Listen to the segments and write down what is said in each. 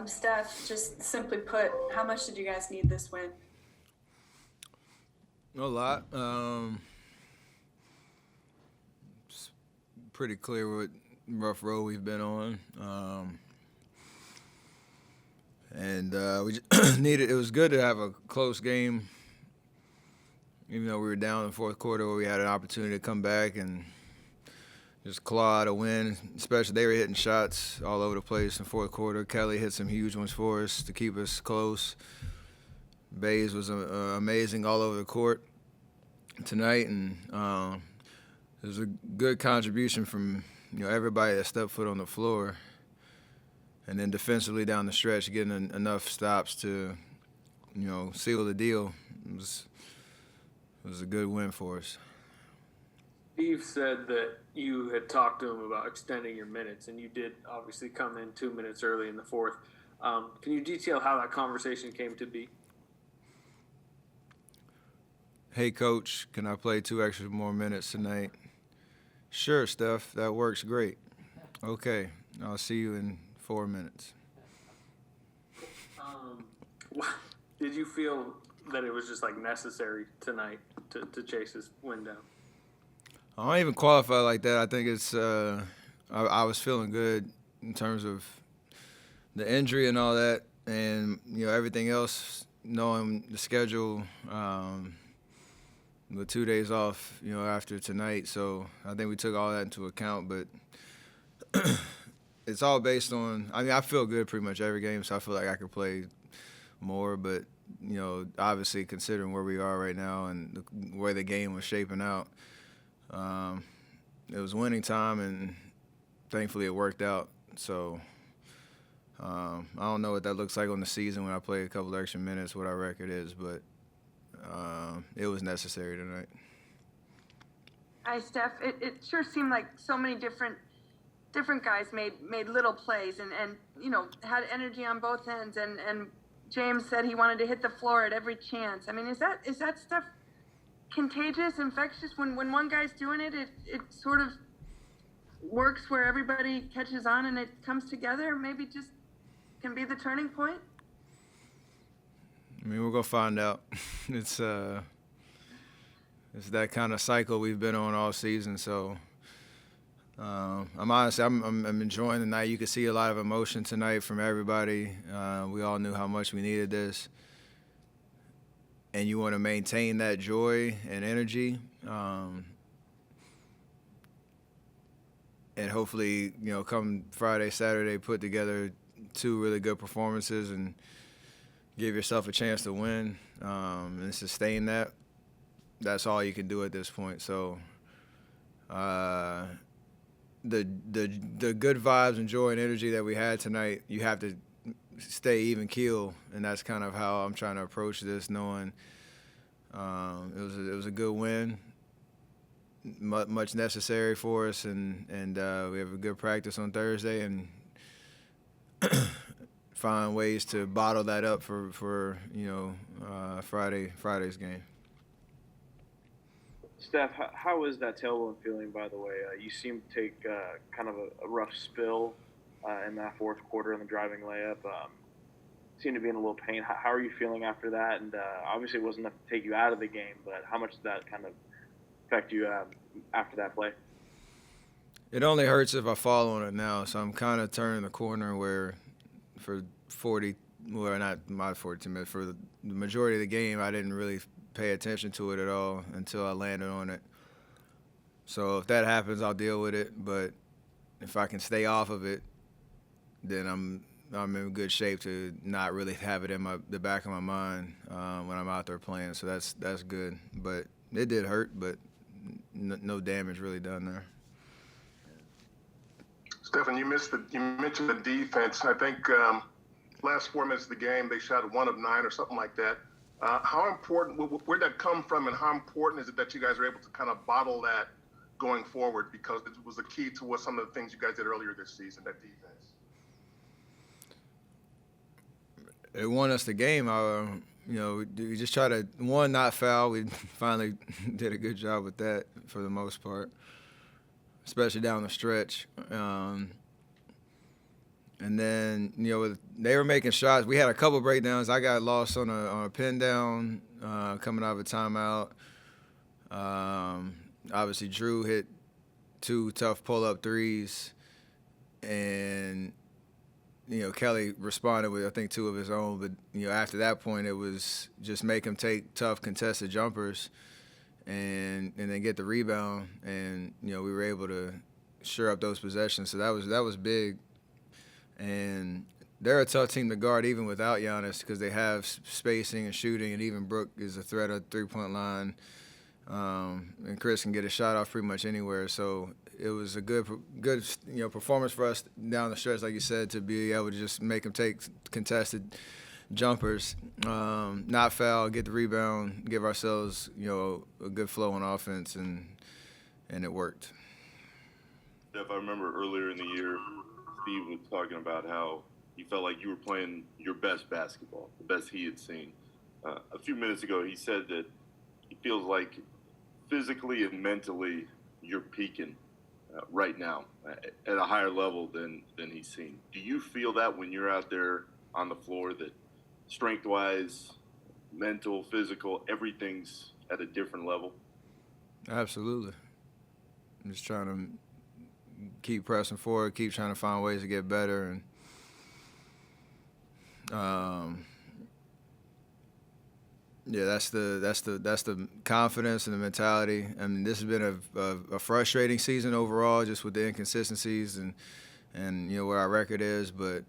Steph, just simply put, how much did you guys need this win? A lot. It's pretty clear what rough road we've been on. And we just needed. It was good to have a close game, even though we were down in the fourth quarter, where we had an opportunity to come back and just claw out a win. Especially they were hitting shots all over the place in the fourth quarter. Kelly hit some huge ones for us to keep us close. Bays was amazing all over the court tonight, and it was a good contribution from everybody that stepped foot on the floor. And then defensively down the stretch, getting enough stops to, seal the deal. It was a good win for us. Steve said that you had talked to him about extending your minutes, and you did obviously come in 2 minutes early in the fourth. Can you detail how that conversation came to be? Hey, Coach, can I play 2 more minutes tonight? Sure, Steph, that works great. Okay, I'll see you in 4 minutes. Did you feel that it was just like necessary tonight to chase this win down? I don't even qualify like that. I think it's I was feeling good in terms of the injury and all that, and everything else. Knowing the schedule, with 2 days off, after tonight, so I think we took all that into account. But it's all based on. I mean, I feel good pretty much every game, so I feel like I could play more. But obviously considering where we are right now and where the game was shaping out. It was winning time, and thankfully it worked out. So I don't know what that looks like on the season when I play a couple extra minutes, what our record is, but it was necessary tonight. Hi, Steph. It sure seemed like so many different guys made little plays and had energy on both ends. And James said he wanted to hit the floor at every chance. I mean, is that stuff contagious, infectious? When one guy's doing it, it sort of works where everybody catches on and it comes together. Maybe just can be the turning point. I mean, we're gonna find out. It's that kind of cycle we've been on all season. So I'm honestly, I'm enjoying the night. You could see a lot of emotion tonight from everybody. We all knew how much we needed this. And you want to maintain that joy and energy, and hopefully, come Friday, Saturday, put together 2 really good performances and give yourself a chance to win and sustain that. That's all you can do at this point. So, the good vibes and joy and energy that we had tonight, you have to stay even keel, and that's kind of how I'm trying to approach this, knowing it was a good win, much necessary for us, and we have a good practice on Thursday, and find ways to bottle that up for Friday's game. Steph, how is that tailbone feeling, by the way? You seem to take kind of a rough spill in that fourth quarter in the driving layup. Seem to be in a little pain. How are you feeling after that? And obviously it wasn't enough to take you out of the game, but how much did that kind of affect you after that play? It only hurts if I fall on it now, so I'm kind of turning the corner where for 40, well, not my 42 minutes, for the majority of the game, I didn't really pay attention to it at all until I landed on it. So if that happens, I'll deal with it. But if I can stay off of it, then I'm in good shape to not really have it in the back of my mind when I'm out there playing. So that's good. But it did hurt, but no damage really done there. Stephen, you mentioned the defense. I think last 4 minutes of the game, they shot 1 of 9 or something like that. How important, where did that come from, and how important is it that you guys are able to kind of bottle that going forward? Because it was a key to what some of the things you guys did earlier this season, that defense. It won us the game. We just try to, one, not foul. We finally did a good job with that for the most part, especially down the stretch. And And then, they were making shots. We had a couple breakdowns. I got lost on a pin down coming out of a timeout. Obviously, Drew hit 2 tough pull-up threes. And, Kelly responded with, I think, 2 of his own. But, after that point, it was just make him take tough contested jumpers and then get the rebound. And, we were able to shore up those possessions. So that was big. And they're a tough team to guard even without Giannis because they have spacing and shooting, and even Brook is a threat at the three-point line. And Chris can get a shot off pretty much anywhere. So it was a good performance for us down the stretch, like you said, to be able to just make them take contested jumpers, not foul, get the rebound, give ourselves a good flow on offense, and it worked. Steph, I remember earlier in the year, Steve was talking about how he felt like you were playing your best basketball, the best he had seen. A few minutes ago, he said that he feels like physically and mentally you're peaking right now at a higher level than he's seen. Do you feel that when you're out there on the floor, that strength-wise, mental, physical, everything's at a different level? Absolutely. I'm just trying to keep pressing forward, keep trying to find ways to get better, and that's the confidence and the mentality. I mean, this has been a frustrating season overall, just with the inconsistencies and what our record is, but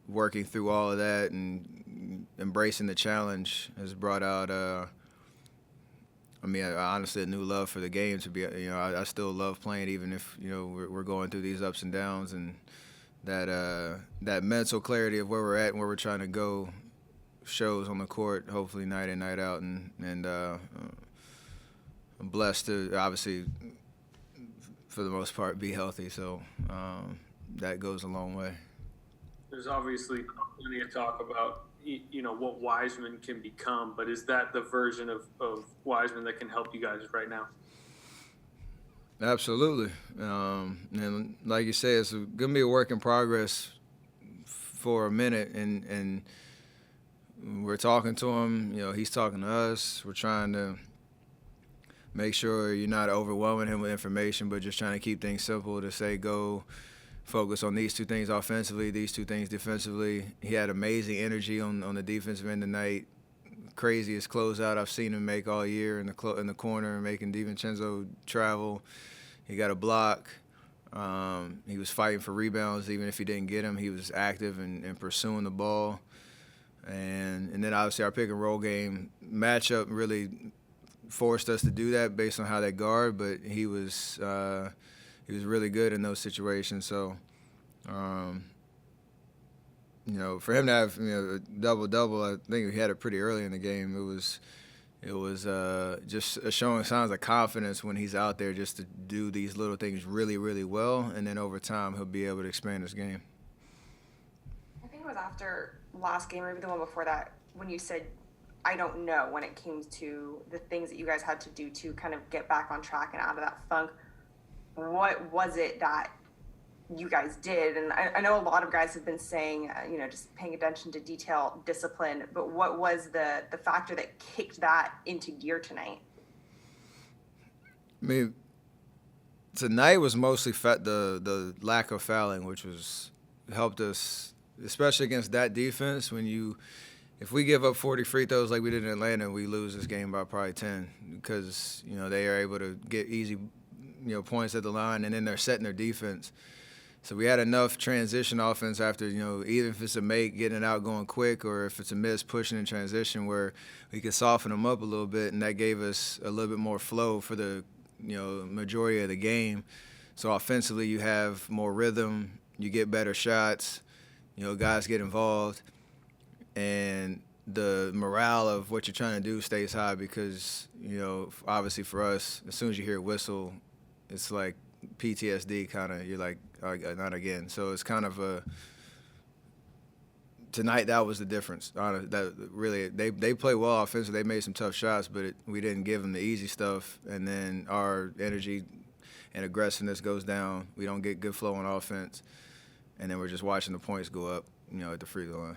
working through all of that and embracing the challenge has brought out honestly, a new love for the game. To be, I still love playing, even if we're going through these ups and downs, and that mental clarity of where we're at and where we're trying to go shows on the court, hopefully night in, night out, and I'm blessed to obviously, for the most part, be healthy. So that goes a long way. There's obviously plenty of talk about what Wiseman can become, but is that the version of Wiseman that can help you guys right now? Absolutely. And like you say, it's going to be a work in progress for a minute, and we're talking to him, he's talking to us. We're trying to make sure you're not overwhelming him with information, but just trying to keep things simple to say, go focus on these 2 things offensively, these 2 things defensively. He had amazing energy on the defensive end tonight. Craziest closeout I've seen him make all year in the corner, making DiVincenzo travel. He got a block. He was fighting for rebounds. Even if he didn't get them, he was active and pursuing the ball. And then obviously our pick and roll game matchup really forced us to do that based on how they guard, but he was really good in those situations. So, for him to have a double-double, I think he had it pretty early in the game. It was just showing signs of confidence when he's out there, just to do these little things really, really well, and then over time he'll be able to expand his game. I think it was after last game, maybe the one before that, when you said, I don't know, when it came to the things that you guys had to do to kind of get back on track and out of that funk. What was it that you guys did? And I know a lot of guys have been saying, just paying attention to detail, discipline, but what was the factor that kicked that into gear tonight? I mean, tonight was mostly the lack of fouling, which helped us, especially against that defense. If we give up 40 free throws like we did in Atlanta, we lose this game by probably 10, because they are able to get easy points at the line, and then they're setting their defense. So we had enough transition offense after, even if it's a make, getting it out, going quick, or if it's a miss, pushing in transition, where we could soften them up a little bit, and that gave us a little bit more flow for the, majority of the game. So offensively, you have more rhythm, you get better shots, guys get involved, and the morale of what you're trying to do stays high, because, obviously for us, as soon as you hear a whistle, it's like PTSD kind of. You're like, not again. So it's kind of tonight, that was the difference. That really, they play well offensively. They made some tough shots, but we didn't give them the easy stuff. And then our energy and aggressiveness goes down. We don't get good flow on offense. and then we're just watching the points go up, at the free throw line.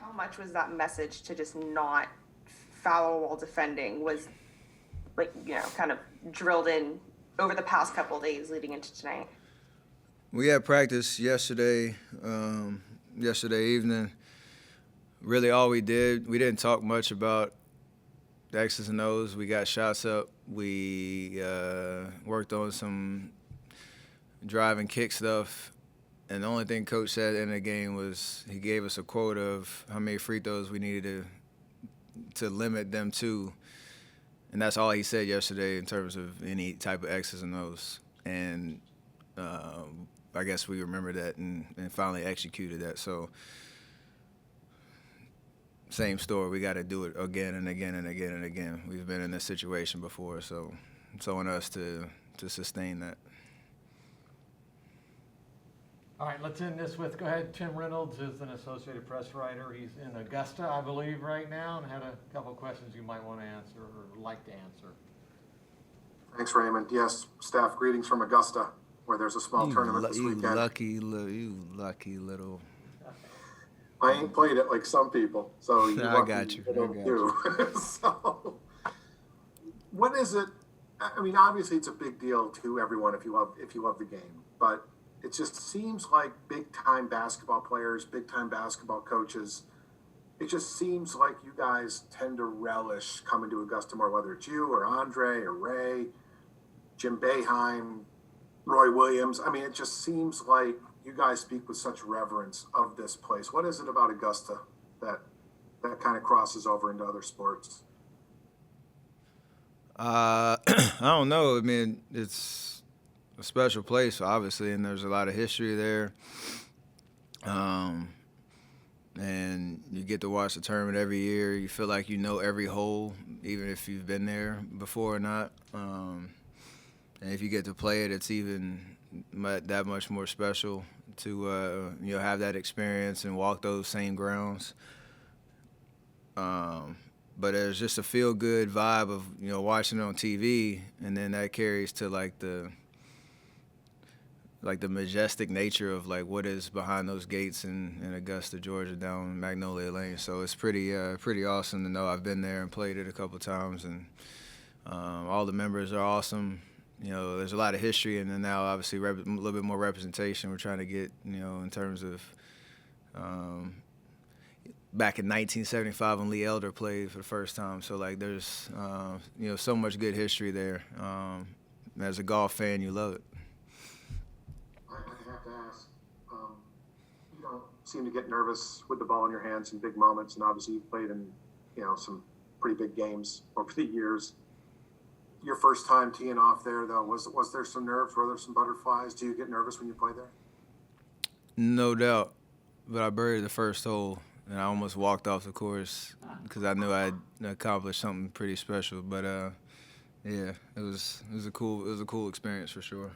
How much was that message to just not foul while defending was kind of drilled in over the past couple of days leading into tonight? We had practice yesterday evening. Really all we didn't talk much about the X's and O's. We got shots up. We worked on some drive and kick stuff. And the only thing Coach said in the game was he gave us a quote of how many free throws we needed to limit them to. And that's all he said yesterday in terms of any type of X's and O's. And I guess we remembered that and finally executed that. So same story. We got to do it again and again and again and again. We've been in this situation before, so it's on us to sustain that. All right, let's end this with, go ahead, Tim Reynolds is an Associated Press writer. He's in Augusta, I believe, right now, and had a couple of questions you might want to answer or like to answer. Thanks, Raymond. Yes, Steph, greetings from Augusta, where there's a small tournament this weekend. You lucky little. I ain't played it like some people, so I got you. So, what is it? I mean, obviously, it's a big deal to everyone if you love the game, but it just seems like big-time basketball players, big-time basketball coaches, it just seems like you guys tend to relish coming to Augusta more, whether it's you or Andre or Ray, Jim Boeheim, Roy Williams. I mean, it just seems like you guys speak with such reverence of this place. What is it about Augusta that kind of crosses over into other sports? I don't know. I mean, it's a special place, obviously, and there's a lot of history there. And you get to watch the tournament every year. You feel like you know every hole, even if you've been there before or not. And if you get to play it, it's even that much more special to have that experience and walk those same grounds. But there's just a feel-good vibe of watching it on TV, and then that carries to like the majestic nature of like what is behind those gates in Augusta, Georgia, down Magnolia Lane. So it's pretty awesome to know. I've been there and played it a couple times, and all the members are awesome. There's a lot of history, and then now obviously a little bit more representation we're trying to get, in terms of back in 1975 when Lee Elder played for the first time. So like there's so much good history there. As a golf fan, you love it. I have to ask, you don't seem to get nervous with the ball in your hands in big moments, and obviously you've played in some pretty big games over the years. Your first time teeing off there, though, was there some nerves? Were there some butterflies? Do you get nervous when you play there? No doubt, but I buried the first hole, and I almost walked off the course because I knew I'd accomplished something pretty special. But yeah, it was a cool experience for sure.